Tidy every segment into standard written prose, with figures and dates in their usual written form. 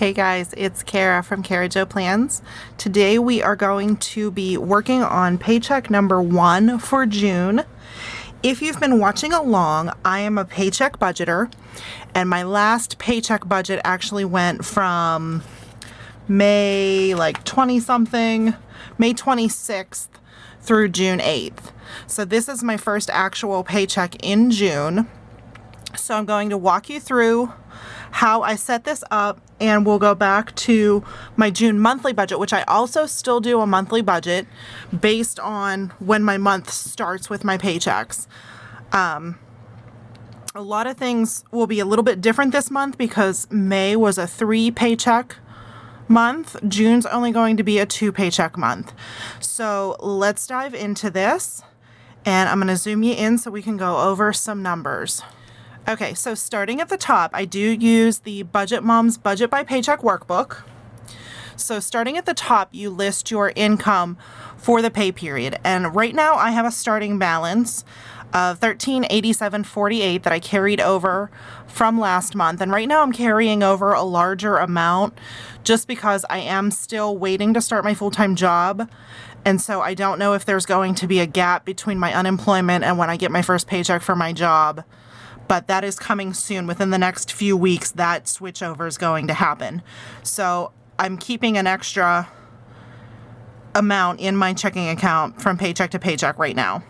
Hey guys, it's Cara from Cara Jo Plans. Today we are going to be working on paycheck number 1 for June. If you've been watching along, I am a paycheck budgeter, and my last paycheck budget actually went from May 20-something, May 26th through June 8th. So this is my first actual paycheck in June. So I'm going to walk you through how I set this up, and we'll go back to my June monthly budget, which I also still do a monthly budget based on when my month starts with my paychecks. A lot of things will be a little bit different this month because May was a 3 paycheck month. June's only going to be a 2 paycheck month. So let's dive into this, and I'm going to zoom you in so we can go over some numbers. Okay, so starting at the top, I do use the Budget Mom's Budget by Paycheck workbook. So starting at the top, you list your income for the pay period. And right now I have a starting balance of $1387.48 that I carried over from last month. And right now I'm carrying over a larger amount just because I am still waiting to start my full-time job. And so I don't know if there's going to be a gap between my unemployment and when I get my first paycheck for my job. But that is coming soon. Within the next few weeks, that switchover is going to happen. So I'm keeping an extra amount in my checking account from paycheck to paycheck right now.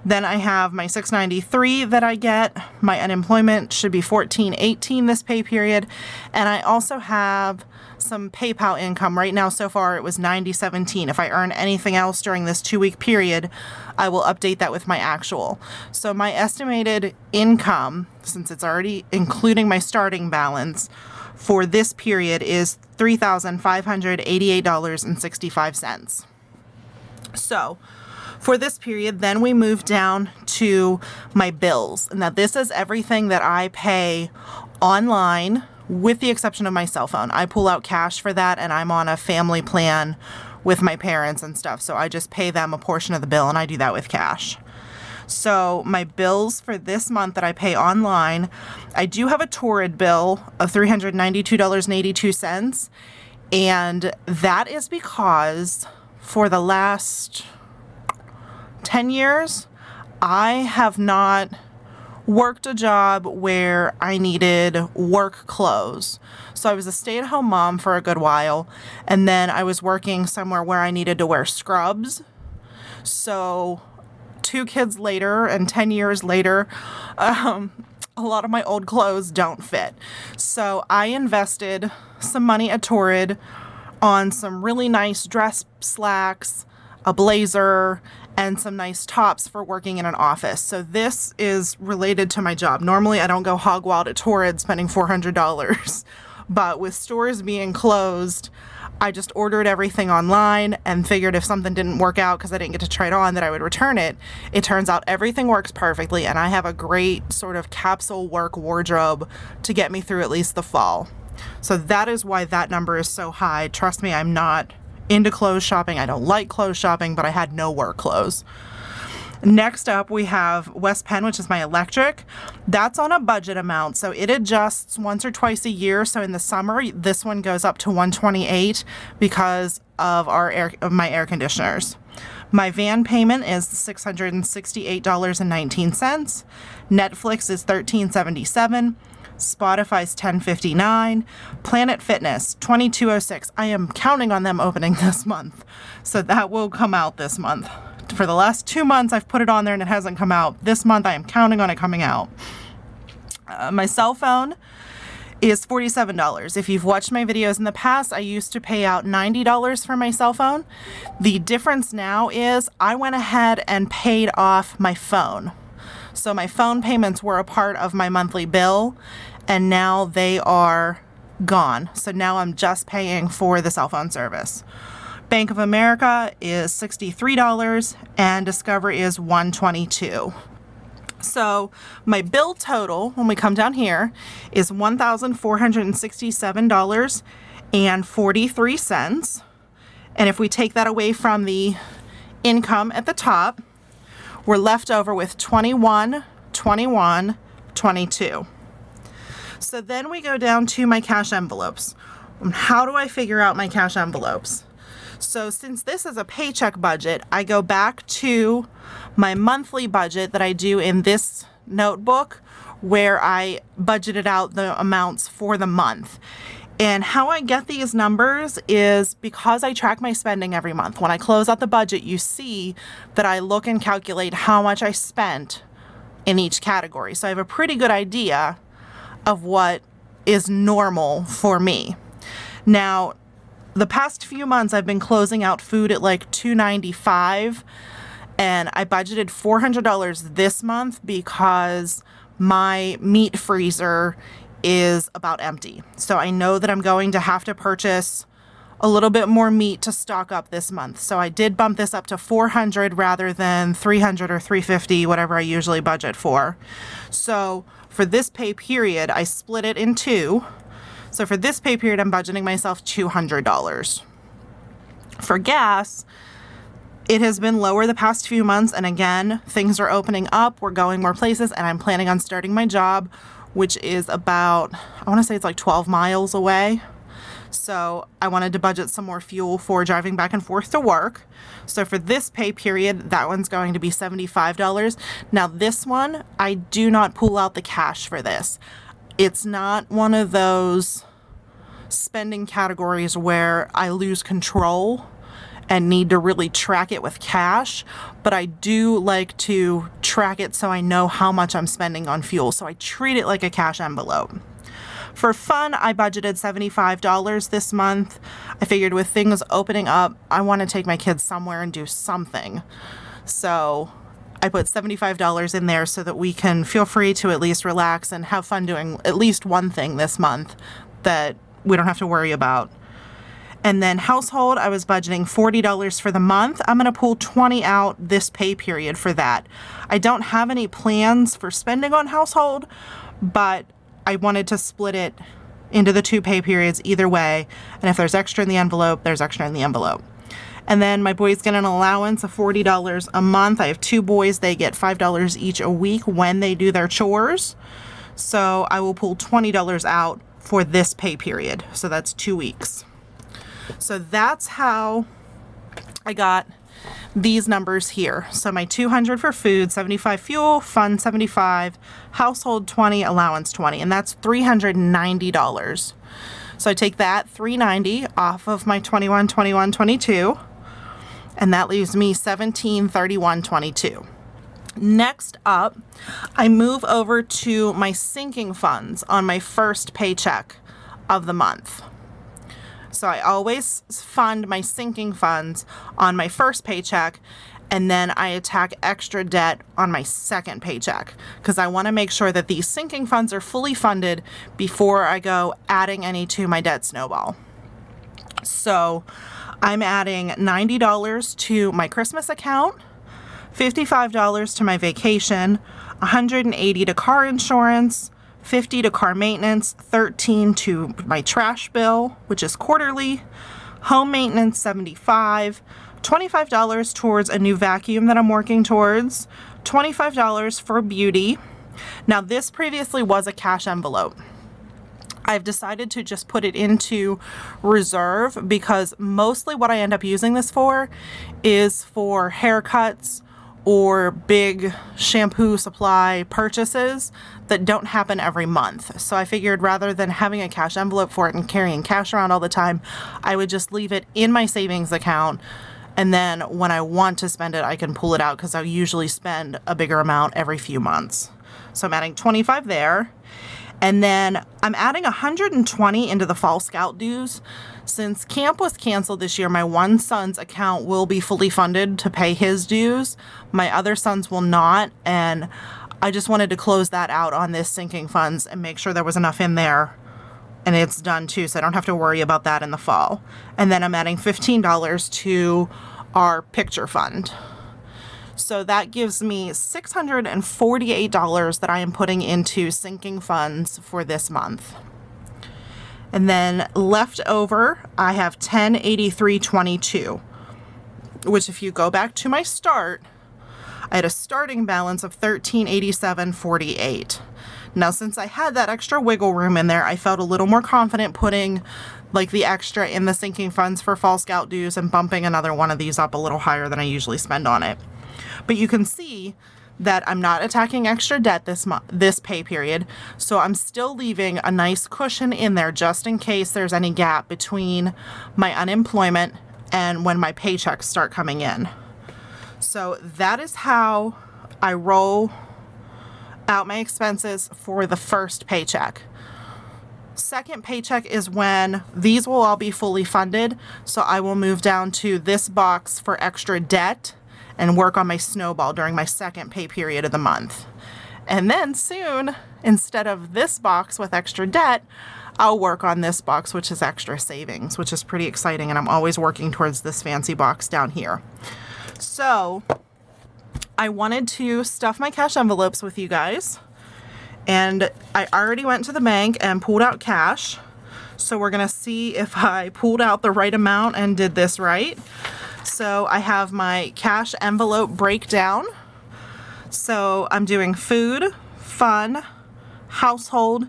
Then I have my $693 that I get. My unemployment should be $1418 this pay period. And I also have some PayPal income. Right now, so far, it was $90.17. If I earn anything else during this 2-week period, I will update that with my actual. So my estimated income, since it's already including my starting balance, for this period is $3,588.65. So for this period, then we move down to my bills. Now, this is everything that I pay online with the exception of my cell phone. I pull out cash for that, and I'm on a family plan with my parents and stuff. So I just pay them a portion of the bill, and I do that with cash. So my bills for this month that I pay online, I do have a Torrid bill of $392.82. And that is because for the last 10 years, I have not worked a job where I needed work clothes. So I was a stay-at-home mom for a good while, and then I was working somewhere where I needed to wear scrubs. So 2 kids later and 10 years later, a lot of my old clothes don't fit. So I invested some money at Torrid on some really nice dress slacks, a blazer, and some nice tops for working in an office. So this is related to my job. Normally I don't go hog wild at Torrid spending $400, but with stores being closed, I just ordered everything online and figured if something didn't work out because I didn't get to try it on, that I would return it. It turns out everything works perfectly, and I have a great sort of capsule work wardrobe to get me through at least the fall. So that is why that number is so high. Trust me, I'm not into clothes shopping. I don't like clothes shopping, but I had no work clothes. Next up, we have West Penn, which is my electric. That's on a budget amount, so it adjusts once or twice a year. So in the summer, this one goes up to $128 because of my air conditioners. My van payment is $668.19. Netflix is $13.77. Spotify's $10.59, Planet Fitness $22.06. I am counting on them opening this month, so that will come out this month. For the last 2 months, I've put it on there and it hasn't come out. This month, I am counting on it coming out. My cell phone is $47. If you've watched my videos in the past, I used to pay out $90 for my cell phone. The difference now is I went ahead and paid off my phone. So my phone payments were a part of my monthly bill, and now they are gone. So now I'm just paying for the cell phone service. Bank of America is $63, and Discover is $122. So my bill total, when we come down here, is $1,467.43. And if we take that away from the income at the top, we're left over with $21, $21, $22. So then we go down to my cash envelopes. How do I figure out my cash envelopes? So since this is a paycheck budget, I go back to my monthly budget that I do in this notebook where I budgeted out the amounts for the month. And how I get these numbers is because I track my spending every month. When I close out the budget, you see that I look and calculate how much I spent in each category. So I have a pretty good idea of what is normal for me. Now, the past few months I've been closing out food at like $2.95, and I budgeted $400 this month because my meat freezer is about empty. So I know that I'm going to have to purchase a little bit more meat to stock up this month. So I did bump this up to $400 rather than $300 or $350, whatever I usually budget for. So for this pay period, I split it in two. So for this pay period, I'm budgeting myself $200. For gas, it has been lower the past few months, and again, things are opening up, we're going more places, and I'm planning on starting my job, which is about, I want to say it's like 12 miles away. So I wanted to budget some more fuel for driving back and forth to work. So for this pay period, that one's going to be $75. Now this one, I do not pull out the cash for this. It's not one of those spending categories where I lose control and need to really track it with cash, but I do like to track it so I know how much I'm spending on fuel. So I treat it like a cash envelope. For fun, I budgeted $75 this month. I figured with things opening up, I want to take my kids somewhere and do something. So I put $75 in there so that we can feel free to at least relax and have fun doing at least one thing this month that we don't have to worry about. And then household, I was budgeting $40 for the month. I'm going to pull $20 out this pay period for that. I don't have any plans for spending on household, but I wanted to split it into the two pay periods either way. And if there's extra in the envelope, there's extra in the envelope. And then my boys get an allowance of $40 a month. I have two boys. They get $5 each a week when they do their chores. So I will pull $20 out for this pay period. So that's 2 weeks. So that's how I got these numbers here. So my $200 for food, $75 fuel, fun $75, household $20, allowance $20, and that's $390. So I take that $390 off of my $21, $21, $22, and that leaves me $17, $31, $22. Next up, I move over to my sinking funds on my first paycheck of the month. So I always fund my sinking funds on my first paycheck, and then I attack extra debt on my second paycheck because I want to make sure that these sinking funds are fully funded before I go adding any to my debt snowball. So I'm adding $90 to my Christmas account, $55 to my vacation, $180 to car insurance, $50 to car maintenance, $13 to my trash bill, which is quarterly, home maintenance $75, $25 towards a new vacuum that I'm working towards, $25 for beauty. Now this previously was a cash envelope. I've decided to just put it into reserve because mostly what I end up using this for is for haircuts or big shampoo supply purchases that don't happen every month. So I figured rather than having a cash envelope for it and carrying cash around all the time, I would just leave it in my savings account, and then when I want to spend it, I can pull it out because I usually spend a bigger amount every few months. So I'm adding $25 there. And then I'm adding $120 into the Fall Scout dues. Since camp was canceled this year, my one son's account will be fully funded to pay his dues. My other sons will not, and I just wanted to close that out on this sinking funds and make sure there was enough in there, and it's done too, so I don't have to worry about that in the fall. And then I'm adding $15 to our picture fund. So that gives me $648 that I am putting into sinking funds for this month. And then left over, I have $1083.22, which if you go back to my start, I had a starting balance of $1387.48. Now, since I had that extra wiggle room in there, I felt a little more confident putting like the extra in the sinking funds for Fall Scout dues and bumping another one of these up a little higher than I usually spend on it. But you can see that I'm not attacking extra debt this pay period, so I'm still leaving a nice cushion in there just in case there's any gap between my unemployment and when my paychecks start coming in. So that is how I roll out my expenses for the first paycheck. Second paycheck is when these will all be fully funded, so I will move down to this box for extra debt and work on my snowball during my second pay period of the month. And then soon, instead of this box with extra debt, I'll work on this box, which is extra savings, which is pretty exciting, and I'm always working towards this fancy box down here. So I wanted to stuff my cash envelopes with you guys. And I already went to the bank and pulled out cash. So we're gonna see if I pulled out the right amount and did this right. So I have my cash envelope breakdown. So I'm doing food, fun, household,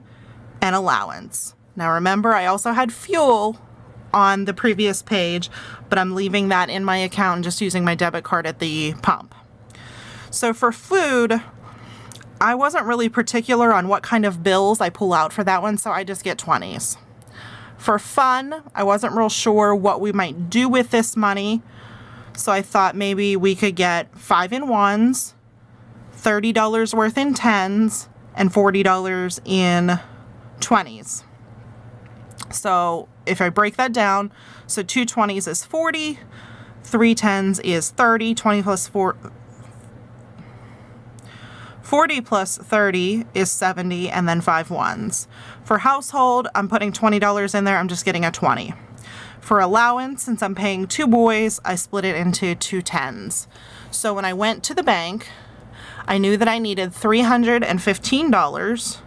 and allowance. Now remember, I also had fuel on the previous page, but I'm leaving that in my account and just using my debit card at the pump. So for food, I wasn't really particular on what kind of bills I pull out for that one, so I just get 20s. For fun, I wasn't real sure what we might do with this money, so I thought maybe we could get 5 in 1s, $30 worth in 10s, and $40 in 20s. So if I break that down, so 2 20s is 40, 3 10s is 30, 20 plus 4... 40 plus 30 is 70, and then 5 1s. For household, I'm putting $20 in there. I'm just getting a 20. For allowance, since I'm paying 2 boys, I split it into 2 10s. So when I went to the bank, I knew that I needed $315,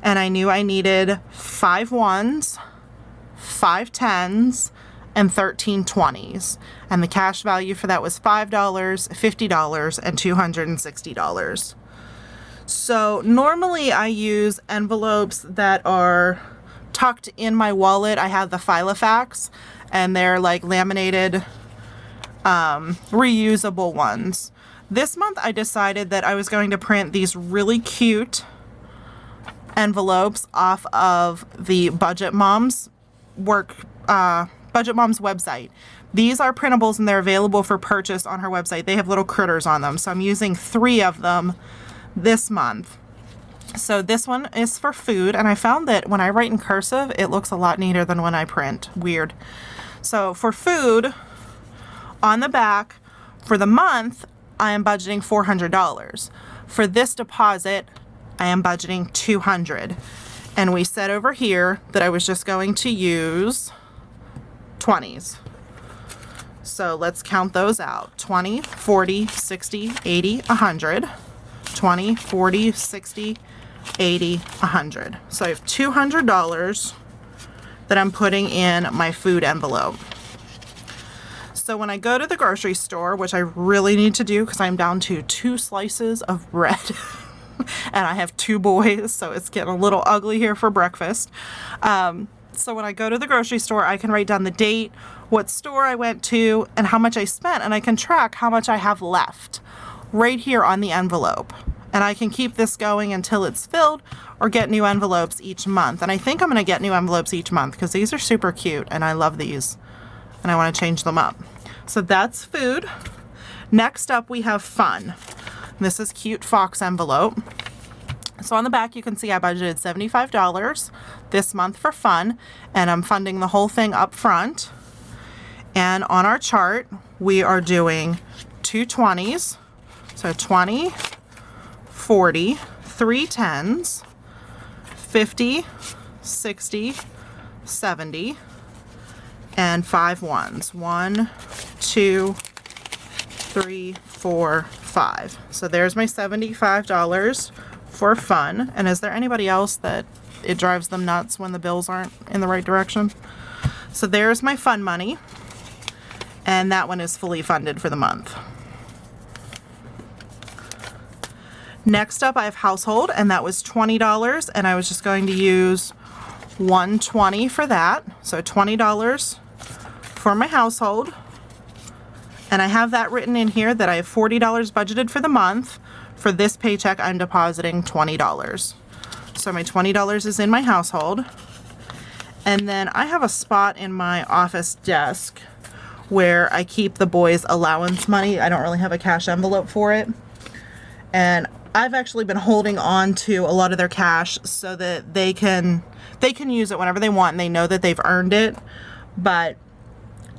and I knew I needed 5 1s, 5 10s, and 13 20s. And the cash value for that was $5, $50, and $260. So normally I use envelopes that are tucked in my wallet. I have the Filofax, and they're like laminated, reusable ones. This month I decided that I was going to print these really cute envelopes off of the Budget Moms website. These are printables and they're available for purchase on her website. They have little critters on them, so I'm using 3 of them this month. So this one is for food, and I found that when I write in cursive, it looks a lot neater than when I print. Weird. So for food, on the back, for the month, I am budgeting $400. For this deposit, I am budgeting $200. And we said over here that I was just going to use 20s. So let's count those out. 20, 40, 60, 80, 100. 20, 40, 60, 80, 100. So I have $200 that I'm putting in my food envelope. So when I go to the grocery store, which I really need to do because I'm down to 2 slices of bread and I have 2 boys, so it's getting a little ugly here for breakfast. So when I go to the grocery store, I can write down the date, what store I went to, and how much I spent, and I can track how much I have left right here on the envelope. And I can keep this going until it's filled or get new envelopes each month. And I think I'm going to get new envelopes each month because these are super cute and I love these and I want to change them up. So that's food. Next up we have fun. This is cute fox envelope. So on the back you can see I budgeted $75 this month for fun, and I'm funding the whole thing up front. And on our chart we are doing 2 20s, so 20, 40, 3 10s, 50, 60, 70, and 5 1s. 1, 2, 3, 4, 5. So there's my $75 for fun. And is there anybody else that it drives them nuts when the bills aren't in the right direction? So there's my fun money, and that one is fully funded for the month. Next up I have household, and that was $20, and I was just going to use $120 for that, so $20 for my household. And I have that written in here that I have $40 budgeted for the month. For this paycheck, I'm depositing $20. So my $20 is in my household. And then I have a spot in my office desk where I keep the boys' allowance money. I don't really have a cash envelope for it. And I've actually been holding on to a lot of their cash so that they can use it whenever they want and they know that they've earned it. But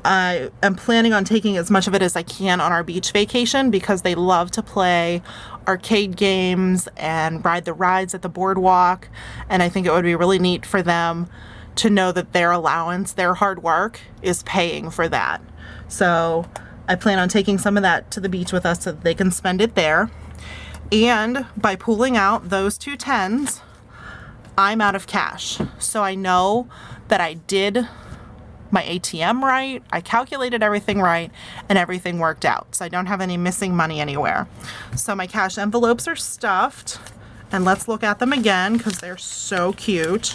I am planning on taking as much of it as I can on our beach vacation because they love to play arcade games and ride the rides at the boardwalk. And I think it would be really neat for them to know that their allowance, their hard work, is paying for that. So I plan on taking some of that to the beach with us so that they can spend it there. And by pulling out those two tens, I'm out of cash. So I know that I did my ATM right, I calculated everything right, and everything worked out. So I don't have any missing money anywhere. So my cash envelopes are stuffed, and let's look at them again because they're so cute.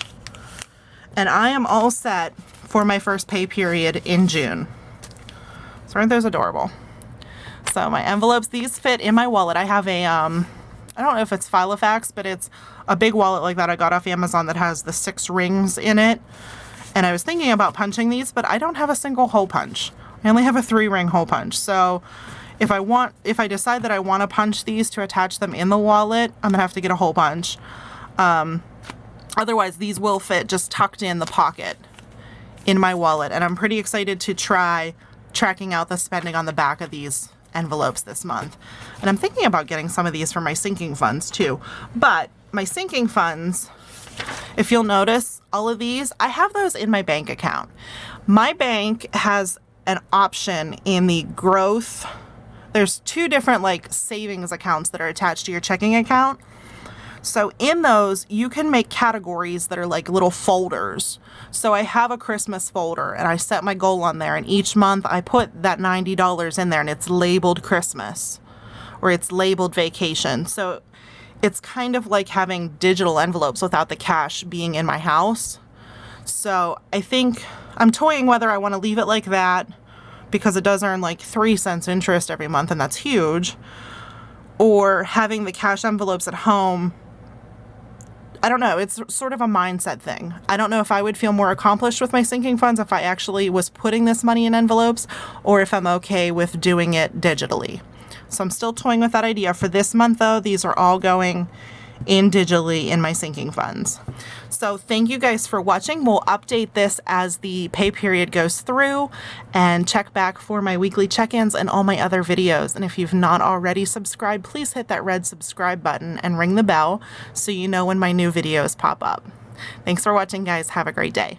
And I am all set for my first pay period in June. So aren't those adorable? So my envelopes, these fit in my wallet. I have a, I don't know if it's Filofax, but it's a big wallet like that I got off Amazon that has the 6 rings in it. And I was thinking about punching these, but I don't have a single hole punch. I only have a 3-ring hole punch. So if I decide that I want to punch these to attach them in the wallet, I'm gonna have to get a hole punch. Otherwise, these will fit just tucked in the pocket in my wallet. And I'm pretty excited to try tracking out the spending on the back of these envelopes this month. And I'm thinking about getting some of these for my sinking funds too. But my sinking funds, if you'll notice, all of these, I have those in my bank account. My bank has an option in the growth. There's 2 different like savings accounts that are attached to your checking account. So in those, you can make categories that are like little folders. So I have a Christmas folder and I set my goal on there, and each month I put that $90 in there and it's labeled Christmas or it's labeled vacation. So it's kind of like having digital envelopes without the cash being in my house. So I think I'm toying whether I want to leave it like that because it does earn like 3 cents interest every month, and that's huge, or having the cash envelopes at home. I don't know. It's sort of a mindset thing. I don't know if I would feel more accomplished with my sinking funds if I actually was putting this money in envelopes, or if I'm okay with doing it digitally. So I'm still toying with that idea. For this month though, these are all going in digitally in my sinking funds. So thank you guys for watching. We'll update this as the pay period goes through, and check back for my weekly check-ins and all my other videos. And if you've not already subscribed, please hit that red subscribe button and ring the bell so you know when my new videos pop up. Thanks for watching, guys. Have a great day.